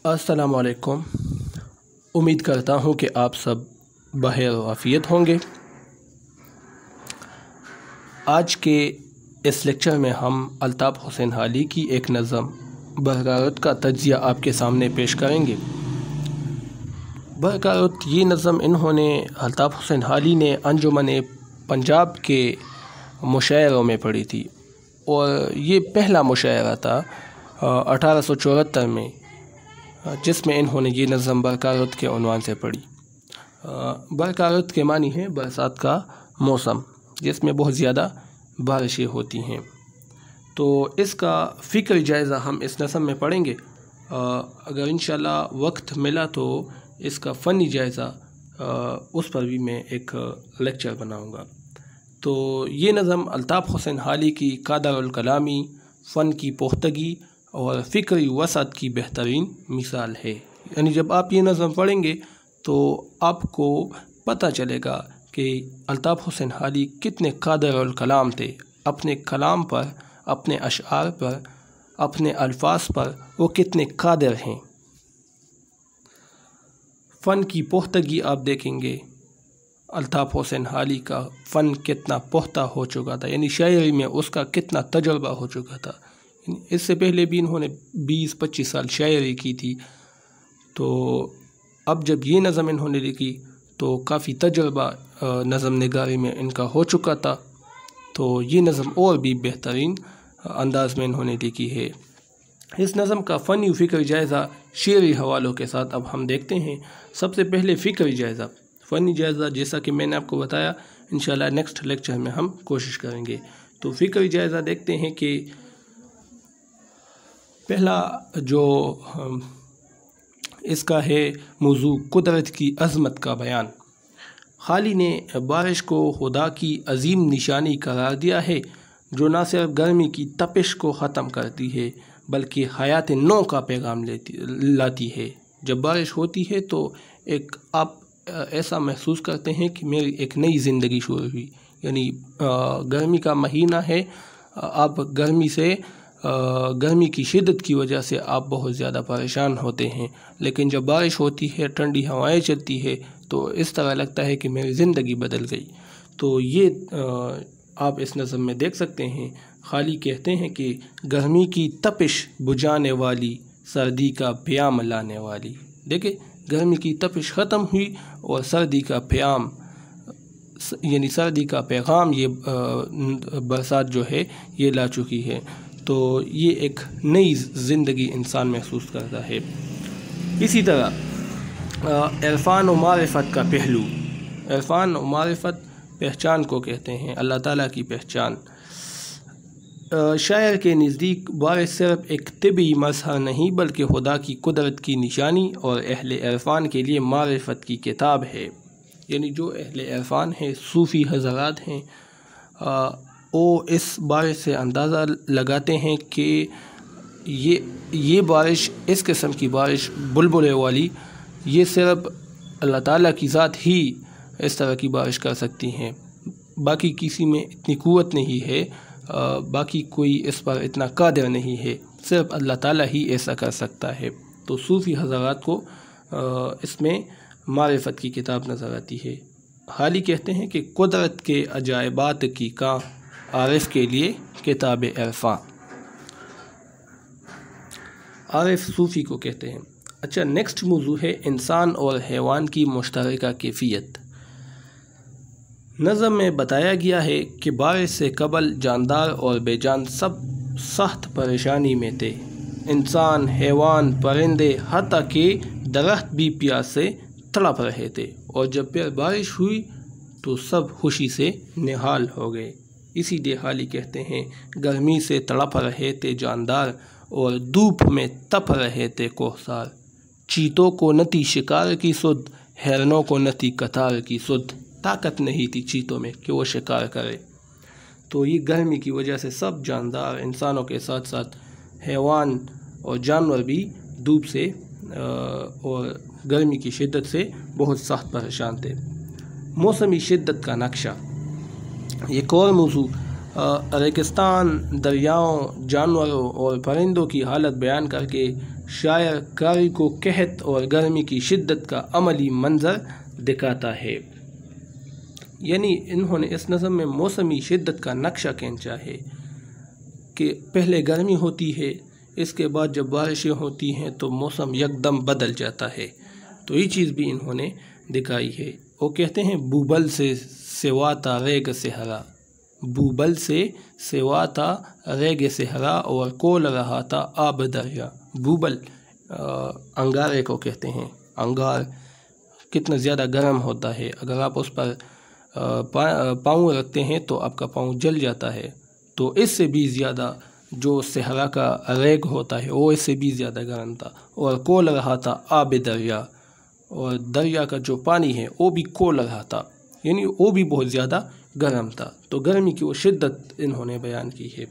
अस्सलामु अलैकुम। उम्मीद करता हूँ कि आप सब बखैर व आफियत होंगे। आज के इस लेक्चर में हम अल्ताफ़ हुसैन हाली की एक नज़म बरक़ारत का तज्ज़िया आपके सामने पेश करेंगे। बरक़ारत ये नज़म इन्होंने अल्ताफ़ हुसैन हाली ने अंजुमन पंजाब के मुशायरों में पढ़ी थी और ये पहला मुशायरा था 1874 में, जिसमें इन्होंने ये नज़म बरक़ारत के उन्वान से पढ़ी। बरक़ारत के मानी है बरसात का मौसम, जिसमें बहुत ज़्यादा बारिशें होती हैं। तो इसका फ़िक्र जायज़ा हम इस नज़म में पढ़ेंगे। अगर इंशाल्लाह वक्त मिला तो इसका फ़नी जायज़ा उस पर भी मैं एक लेक्चर बनाऊँगा। तो ये नज़म अल्ताफ़ हुसैन हाली की क़ादरुल कलामी, फ़न की पुख्तगी और फ़िक्री वसअत की बेहतरीन मिसाल है। यानी जब आप ये नज़म पढ़ेंगे तो आपको पता चलेगा कि अल्ताफ़ हुसैन हाली कितने क़ादरुल कलाम थे। अपने कलाम पर, अपने अशआर पर, अपने अल्फाज पर वो कितने क़ादिर हैं। फ़न की पुख्तगी आप देखेंगे, अल्ताफ़ हुसैन हाली का फ़न कितना पुख्ता हो चुका था, यानी शायरी में उसका कितना तजुर्बा हो चुका था। इससे पहले भी इन्होंने 20-25 साल शायरी की थी। तो अब जब ये नज़म इन्होंने लिखी तो काफ़ी तजुर्बा नज़म निगारी में इनका हो चुका था। तो ये नज़म और भी बेहतरीन अंदाज़ में इन्होंने लिखी है। इस नज़म का फ़नी फ़िक्री जायज़ा शेरी हवालों के साथ अब हम देखते हैं। सबसे पहले फ़िक्री जायज़ा, फ़नी जायज़ा जैसा कि मैंने आपको बताया, इंशाल्लाह नेक्स्ट लेक्चर में हम कोशिश करेंगे। तो फ़िक्री जायज़ा देखते हैं कि पहला जो इसका है मौजू कुदरत की अज़मत का बयान। हाली ने बारिश को खुदा की अजीम निशानी करार दिया है, जो न सिर्फ गर्मी की तपिश को ख़त्म करती है बल्कि हयात नौ का पैगाम लाती है। जब बारिश होती है तो एक आप ऐसा महसूस करते हैं कि मेरी एक नई ज़िंदगी शुरू हुई। यानी गर्मी का महीना है, आप गर्मी की शिद्दत की वजह से आप बहुत ज़्यादा परेशान होते हैं, लेकिन जब बारिश होती है, ठंडी हवाएं चलती है, तो इस तरह लगता है कि मेरी ज़िंदगी बदल गई। तो ये आप इस नज़म में देख सकते हैं। हाली कहते हैं कि गर्मी की तपिश बुझाने वाली, सर्दी का प्याम लाने वाली। देखिए, गर्मी की तपिश ख़त्म हुई और सर्दी का प्याम यानी सर्दी का पैगाम ये बरसात जो है ये ला चुकी है। तो ये एक नई ज़िंदगी इंसान महसूस करता है। इसी तरह इरफ़ान व मारिफ़त का पहलू, इरफ़ान व मारिफ़त पहचान को कहते हैं, अल्लाह ताला की पहचान। शायर के नज़दीक बारिश सिर्फ एक तिबी मज़हर नहीं बल्कि खुदा की कुदरत की निशानी और अहले इरफ़ान के लिए मारिफ़त की किताब है। यानी जो अहले इरफ़ान हैं, सूफ़ी हज़रात हैं, वो इस बारिश से अंदाज़ा लगाते हैं कि ये बारिश, इस किस्म की बारिश बुलबुले वाली, ये सिर्फ अल्लाह ताला की ज़ात ही इस तरह की बारिश कर सकती हैं। बाकी किसी में इतनी क़ुव्वत नहीं है, बाकी कोई इस पर इतना क़ादिर नहीं है, सिर्फ अल्लाह ताला ही ऐसा कर सकता है। तो सूफ़ी हज़रात को इसमें मारिफ़त की किताब नज़र आती है। हाली कहते हैं कि कुदरत के अजायबात की का आरिफ़ के लिए किताब इरफ़ान, आरिफ़ सूफ़ी को कहते हैं। अच्छा, नेक्स्ट मौजू है इंसान और हैवान की मुश्तरका कैफ़ियत। नज़म में बताया गया है कि बारिश से कबल जानदार और बेजान सब सख्त परेशानी में थे। इंसान, हैवान, परिंदे, हत्ता कि दरख्त भी प्यास से तड़प रहे थे, और जब फिर बारिश हुई तो सब खुशी से निहाल हो गए। इसीलिए हाली कहते हैं, गर्मी से तड़प रहे थे जानदार और धूप में तप रहे थे कोहसार। चीतों को न थी शिकार की सुध, हिरनों को न थी कतार की सुध। ताकत नहीं थी चीतों में कि वो शिकार करे। तो ये गर्मी की वजह से सब जानदार, इंसानों के साथ साथ हैवान और जानवर भी धूप से और गर्मी की शिद्दत से बहुत सख्त परेशान थे। मौसमी शिद्दत का नक्शा, एक और मौजू रेगिस्तान, दरियाओं, जानवरों और परिंदों की हालत बयान करके शायर कारी को कहत और गर्मी की शिद्दत का अमली मंजर दिखाता है। यानी इन्होंने इस नज़म में मौसमी शिद्दत का नक्शा खींचा है कि पहले गर्मी होती है, इसके बाद जब बारिशें होती हैं तो मौसम यकदम बदल जाता है। तो ये चीज़ भी इन्होंने दिखाई है। वो कहते हैं बूबल से सेवाता रेग सहरा, बूबल से सेवाता रेग सहरा और कोल रहा था आब दरिया। बूबल अंगारे को कहते हैं। अंगार कितना ज़्यादा गर्म होता है, अगर आप उस पर पाँव रखते हैं तो आपका पाँव जल जाता है। तो इससे भी ज़्यादा जो सहरा का रेग होता है वो इससे भी ज़्यादा गर्म था। और कोल रहा था आब दरिया, और दरिया का जो पानी है वो भी कोल रहा था, यानी वो भी बहुत ज़्यादा गर्म था। तो गर्मी की वो शिद्दत इन्होंने बयान की है।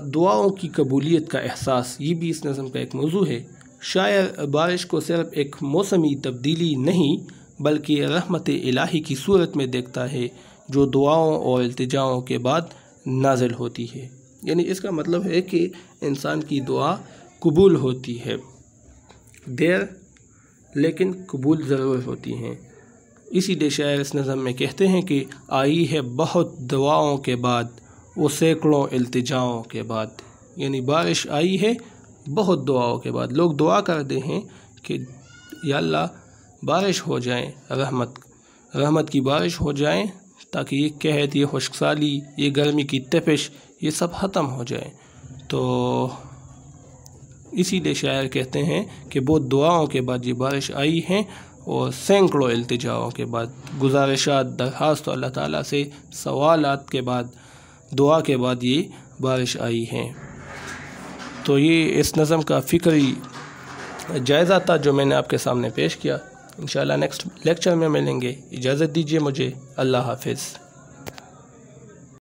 दुआओं की कबूलियत का एहसास, ये भी इस नज़म का एक मौजू है। शायर बारिश को सिर्फ एक मौसमी तब्दीली नहीं बल्कि रहमत इलाही की सूरत में देखता है जो दुआओं और इल्तिजाओं के बाद नाजिल होती है। यानी इसका मतलब है कि इंसान की दुआ कबूल होती है, देर लेकिन कबूल ज़रूर होती हैं। इसीलिए शायर इस नज़म में कहते हैं कि आई है बहुत दुआओं के बाद वो सैकड़ों इल्तिजाओं के बाद। यानी बारिश आई है बहुत दुआओं के बाद। लोग दुआ करते हैं कि या अल्लाह बारिश हो जाए, रहमत की बारिश हो जाए, ताकि ये कहत, ये खुश्कसाली, ये गर्मी की तपिश, ये सब ख़त्म हो जाए। तो इसीलिए शायर कहते हैं कि बहुत दुआओं के बाद ये बारिश आई है और सैकड़ों इल्तिजाओं के बाद, गुजारिशात, दरख्वास्त अल्लाह ताला से, सवालात के बाद, दुआ के बाद ये बारिश आई हैं। तो ये इस नज़म का फ़िक्री जायज़ा था जो मैंने आपके सामने पेश किया। इंशाअल्लाह नेक्स्ट लेक्चर में मिलेंगे। इजाज़त दीजिए मुझे। अल्लाह हाफ़िज़।